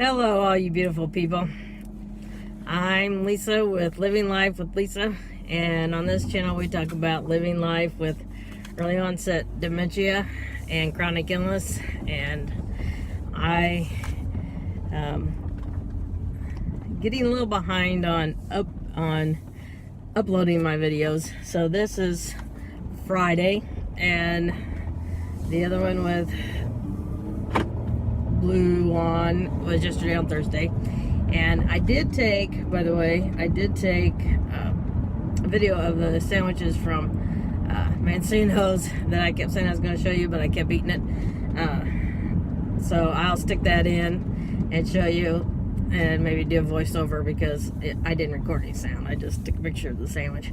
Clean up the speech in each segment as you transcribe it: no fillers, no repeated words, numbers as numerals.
Hello, all you beautiful people. I'm Lisa with Living Life with Lisa, and on this channel we talk about living life with early onset dementia and chronic illness. And I getting a little behind on uploading my videos. So this is Friday, and the other one with Blue on was yesterday on Thursday. And I did take, by the way, a video of the sandwiches from Mancino's that I kept saying I was going to show you, but I kept eating it. So I'll stick that in and show you, and maybe do a voiceover because I didn't record any sound. I just took a picture of the sandwich.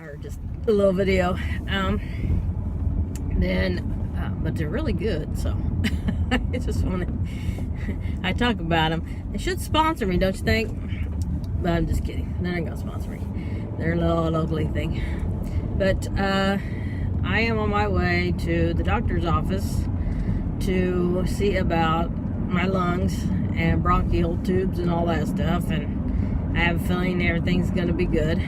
Or just a little video. But they're really good, so I just want to I talk about them. They should sponsor me, don't you think? But I'm just kidding. They're not gonna sponsor me. They're a little ugly thing. But I am on my way to the doctor's office to see about my lungs and bronchial tubes and all that stuff, and I have a feeling everything's gonna be good.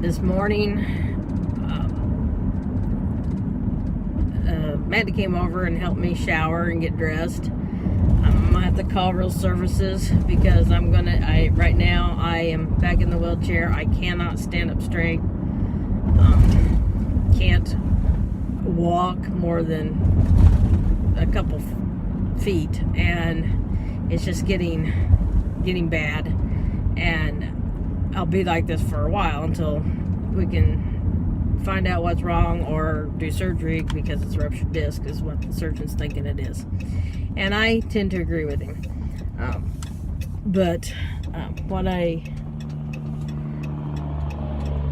This morning, Maddie came over and helped me shower and get dressed. I'm gonna have to call real services because right now I am back in the wheelchair. I cannot stand up straight. Can't walk more than a couple feet, and it's just getting bad, and I'll be like this for a while until we can find out what's wrong or do surgery, because it's a ruptured disc is what the surgeon's thinking it is, and I tend to agree with him. What I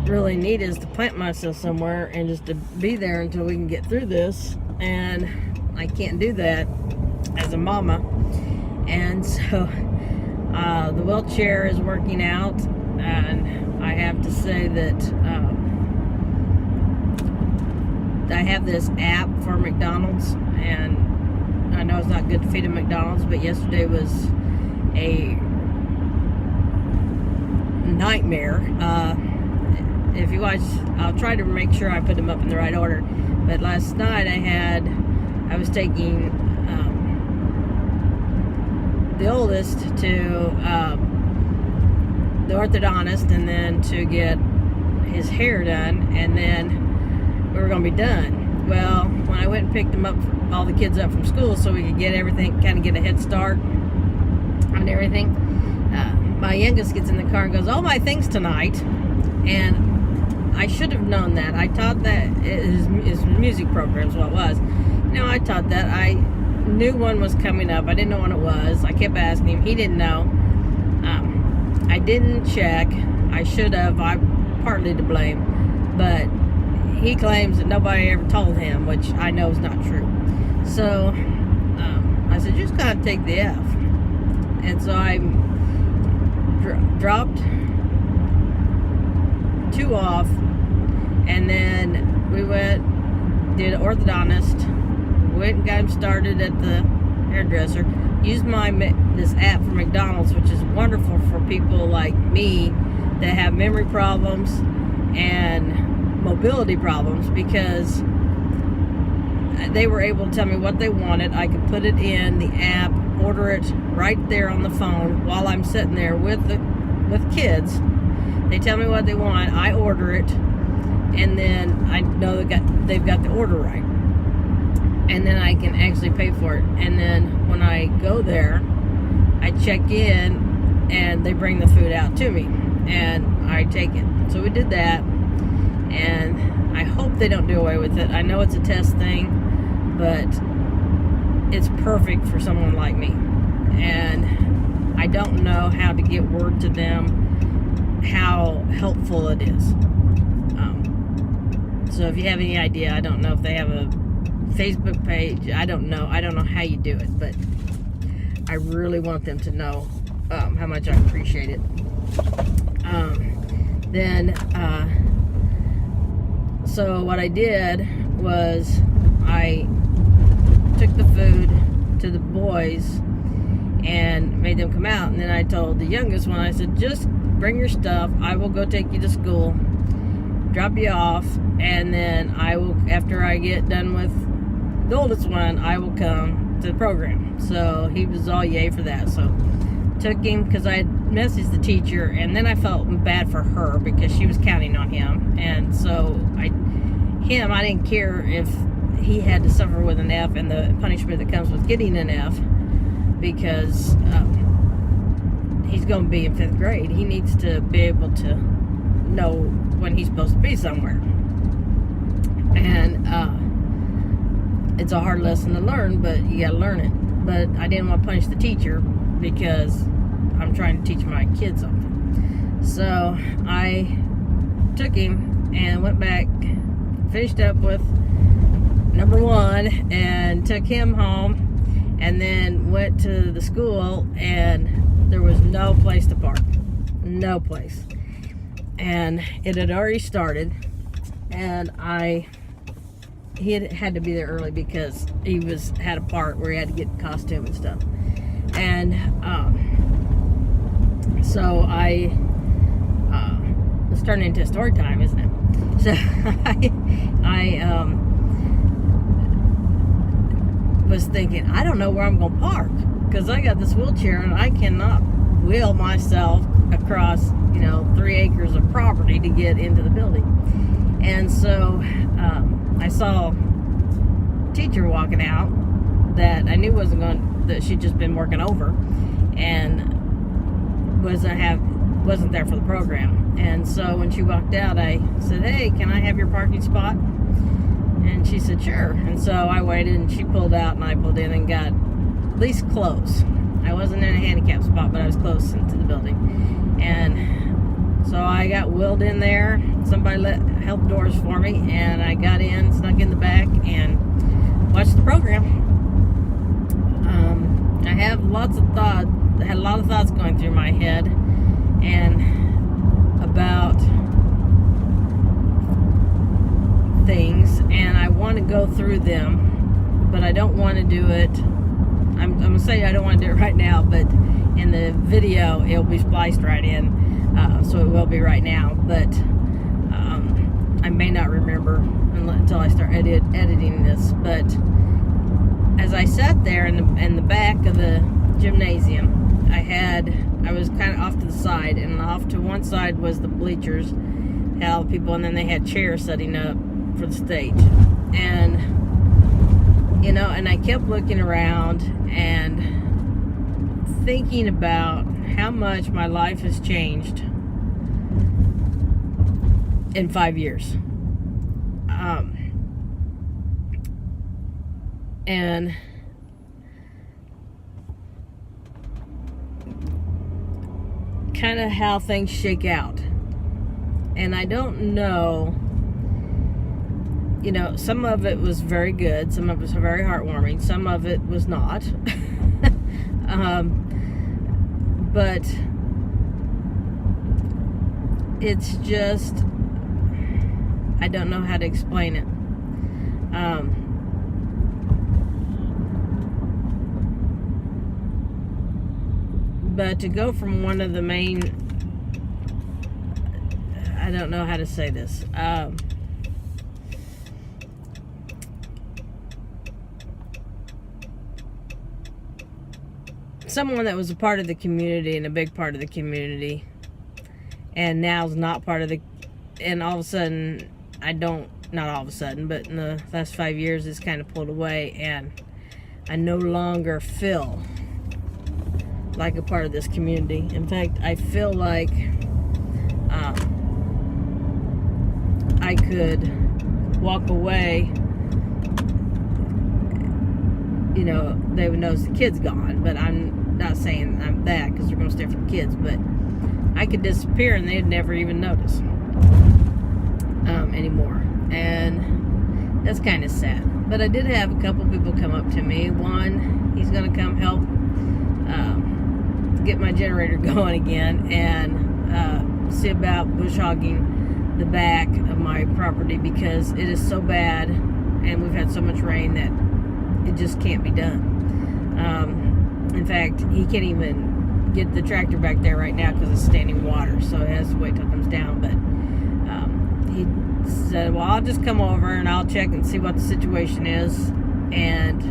really need is to plant myself somewhere and just to be there until we can get through this, and I can't do that as a mama. And so the wheelchair is working out, and I have to say that I have this app for McDonald's, and I know it's not good to feed at McDonald's, but yesterday was a nightmare. If you watch, I'll try to make sure I put them up in the right order. But last night I was taking the oldest to the orthodontist, and then to get his hair done, and then we were going to be done. Well, when I went and picked all the kids up from school, so we could get everything, kind of get a head start on everything, my youngest gets in the car and goes, "Oh, my thing's tonight." And I should have known that. I taught that his music program is what it was. I taught that. I knew one was coming up. I didn't know when it was. I kept asking him. He didn't know. I didn't check. I should have. I'm partly to blame. But he claims that nobody ever told him, which I know is not true. So I said, "Just gotta take the F." And so I dropped 2 off, and then we did an orthodontist, went and got him started at the hairdresser, used this app for McDonald's, which is wonderful for people like me that have memory problems and mobility problems, because they were able to tell me what they wanted. I could put it in the app, order it right there on the phone while I'm sitting there with kids. They tell me what they want, I order it, and then I know they've got the order right, and then I can actually pay for it. And then when I go there, I check in, and they bring the food out to me, and I take it. So we did that, and I hope they don't do away with it. I know it's a test thing, but it's perfect for someone like me, and I don't know how to get word to them how helpful it is. So if you have any idea, I don't know if they have a Facebook page. I don't know how you do it, but I really want them to know how much I appreciate it. So what I did was I took the food to the boys and made them come out, and then I told the youngest one, I said, just bring your stuff, I will go take you to school, drop you off, and then I will, after I get done with the oldest one, I will come to the program. So he was all yay for that. So took him, because I had messaged the teacher, and then I felt bad for her because she was counting on him, and so I didn't care if he had to suffer with an F and the punishment that comes with getting an F, because he's going to be in 5th grade. He needs to be able to know when he's supposed to be somewhere. And it's a hard lesson to learn, but you got to learn it. But I didn't want to punish the teacher because I'm trying to teach my kids something. So I took him and went back, finished up with number 1, and took him home, and then went to the school, and there was no place to park. No place. And it had already started, and he had to be there early because he had a part where he had to get costume and stuff. And so it's turning into story time, isn't it? So I was thinking, I don't know where I'm going to park, because I got this wheelchair and I cannot wheel myself across 3 acres of property to get into the building. And so I saw a teacher walking out that I knew that she'd just been working over and wasn't there for the program. And so when she walked out, I said, hey, can I have your parking spot? And she said, sure. And so I waited, and she pulled out, and I pulled in and got at least close. I wasn't in a handicap spot, but I was close into the building. And so I got wheeled in there. Somebody held doors for me, and I got in, snuck in the back, and watched the program. I have lots of thoughts. I had a lot of thoughts going through my head, and about things, and I want to go through them, but I don't want to do it. I'm going to say I don't want to do it right now, but in the video it'll be spliced right in, so it will be right now, but I may not remember until I start editing this. But as I sat there in the back of the gymnasium, I was kind of off to the side, and off to one side was the bleachers, had all the people, and then they had chairs setting up for the stage. And and I kept looking around and thinking about how much my life has changed in 5 years. And kind of how things shake out. And I don't know, some of it was very good, some of it was very heartwarming, some of it was not. But it's just, I don't know how to explain it. But to go from one of the main, I don't know how to say this. Someone that was a part of the community and a big part of the community, and now is not part of and all of a sudden, not all of a sudden, but in the last 5 years, it's kind of pulled away, and I no longer feel like a part of this community. In fact, I feel like I could walk away, they would notice the kid's gone, but I'm not saying I'm that, because they're going to stay for the kids, but I could disappear and they'd never even notice anymore. And that's kind of sad. But I did have a couple people come up to me. One, he's going to come help get my generator going again and see about bush hogging the back of my property because it is so bad and we've had so much rain that it just can't be done. In fact, he can't even get the tractor back there right now because it's standing water, so it has to wait till it comes down. But he said, well, I'll just come over and I'll check and see what the situation is and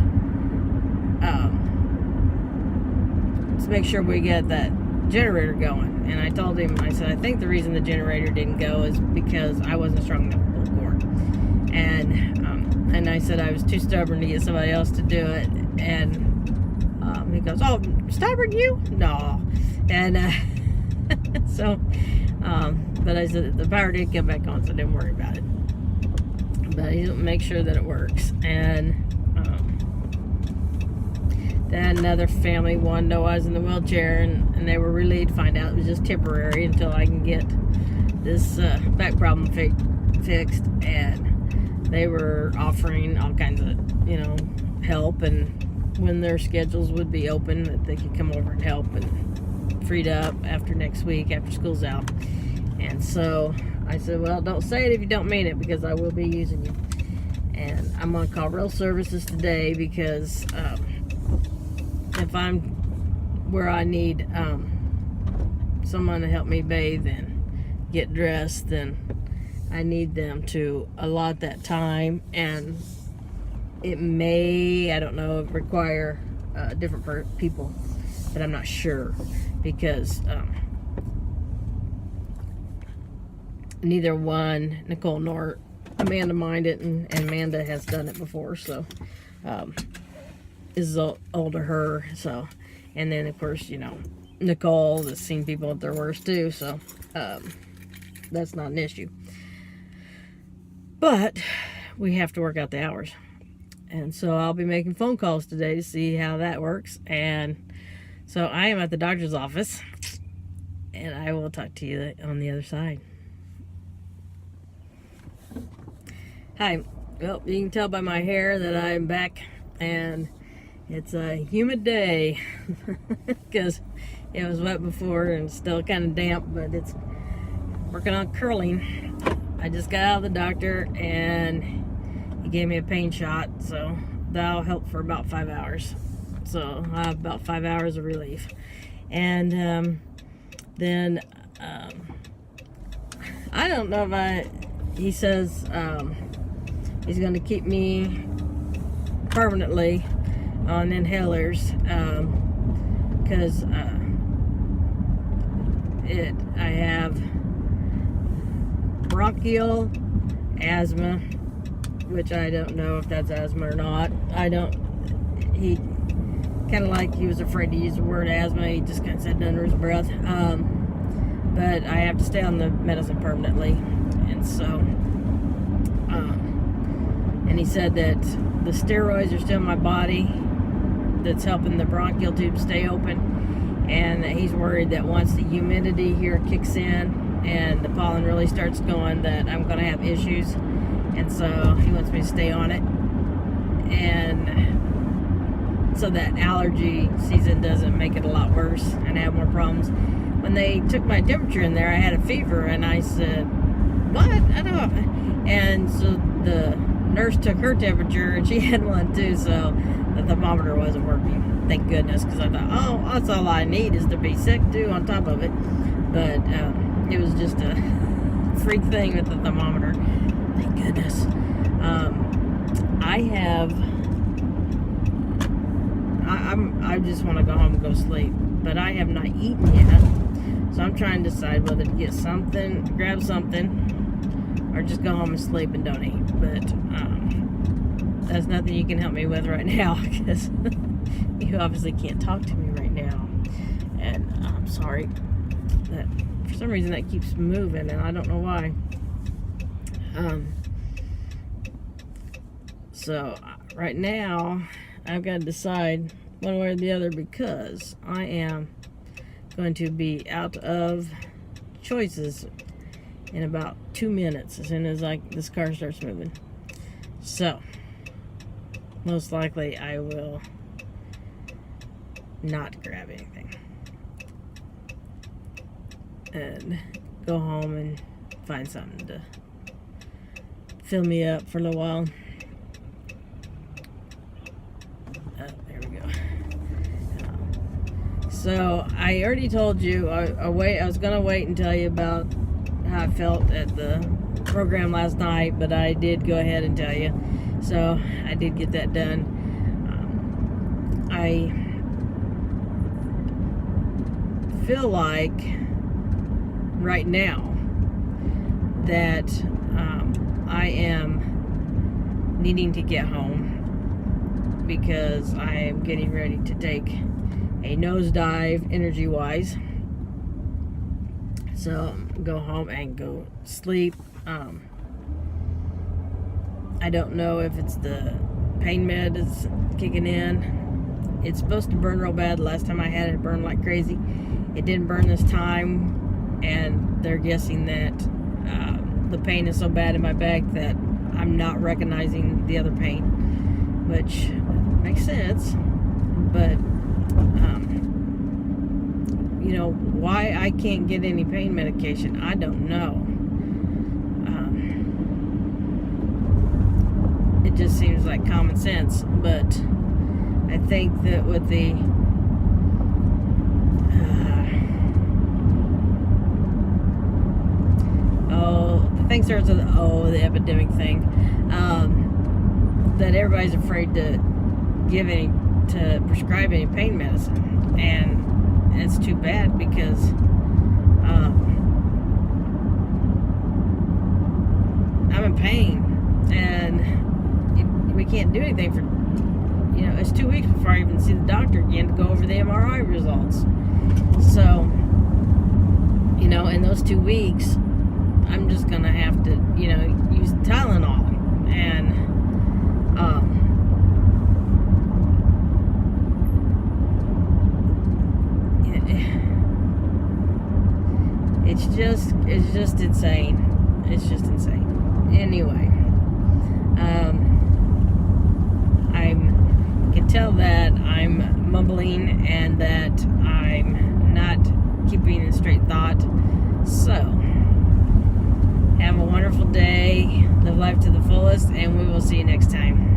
let's make sure we get that generator going. And I told him, I said, I think the reason the generator didn't go is because I wasn't strong enough to pull the cord. And I said I was too stubborn to get somebody else to do it. And he goes, oh, stubborn you? No. And so, but I said the power did come back on, so don't worry about it. But he'll make sure that it works. And then another family wanted to know I was in the wheelchair, and they were relieved to find out it was just temporary until I can get this back problem fixed. And they were offering all kinds of, help, and when their schedules would be open, that they could come over and help, and freed up after next week, after school's out. And so I said, well, don't say it if you don't mean it, because I will be using you. And I'm going to call Real Services today because if I'm where I need someone to help me bathe and get dressed, then I need them to allot that time. And it may, I don't know, require different people, but I'm not sure because neither one, Nicole nor Amanda, mind it, and Amanda has done it before, so is older her. So, and then of course, Nicole has seen people at their worst too, so that's not an issue. But we have to work out the hours. And so I'll be making phone calls today to see how that works. And so I am at the doctor's office, and I will talk to you on the other side. Hi. Well, you can tell by my hair that I'm back, and it's a humid day because it was wet before and still kind of damp, but it's working on curling. I just got out of the doctor, and he gave me a pain shot, so that'll help for about 5 hours. So I have about 5 hours of relief. And then I don't know if he says he's going to keep me permanently on inhalers because I have bronchial asthma, which I don't know if that's asthma or not. He kind of like he was afraid to use the word asthma. He just kind of said it under his breath. But I have to stay on the medicine permanently. And so, and he said that the steroids are still in my body that's helping the bronchial tube stay open. And that he's worried that once the humidity here kicks in and the pollen really starts going, that I'm going to have issues. And so he wants me to stay on it, and so that allergy season doesn't make it a lot worse and I have more problems. When they took my temperature in there, I had a fever, and I said, what? I don't. And so the nurse took her temperature, and she had one too, so the thermometer wasn't working. Thank goodness, because I thought, oh, that's all I need is to be sick too on top of it. But it was just a freak thing with the thermometer. Thank goodness. I just want to go home and go sleep, but I have not eaten yet, so I'm trying to decide whether to get something, grab something, or just go home and sleep and don't eat. But that's nothing you can help me with right now, because you obviously can't talk to me right now, and I'm sorry that for some reason that keeps moving, and I don't know why. So right now I've got to decide one way or the other, because I am going to be out of choices in about 2 minutes as soon as this car starts moving. So most likely I will not grab anything and go home and find something to fill me up for a little while. There we go. So I already told you I was gonna wait and tell you about how I felt at the program last night, but I did go ahead and tell you. So I did get that done. I feel like right now that I am needing to get home because I am getting ready to take a nosedive energy wise. So go home and go sleep. I don't know if it's the pain med is kicking in. It's supposed to burn real bad. The last time I had it, it burned like crazy. It didn't burn this time, and they're guessing that the pain is so bad in my back that I'm not recognizing the other pain, which makes sense. But you know, why I can't get any pain medication, I don't know. It just seems like common sense, but I think that with the the thing starts with the epidemic thing, that everybody's afraid to prescribe any pain medicine, and it's too bad because I'm in pain and we can't do anything for, it's 2 weeks before I even see the doctor again to go over the MRI results. So, in those 2 weeks, I'm just gonna have to, use Tylenol, and it's just insane. It's just insane. Anyway, I can tell that I'm mumbling and that I'm not keeping a straight thought. So, have a wonderful day. Live life to the fullest, and we will see you next time.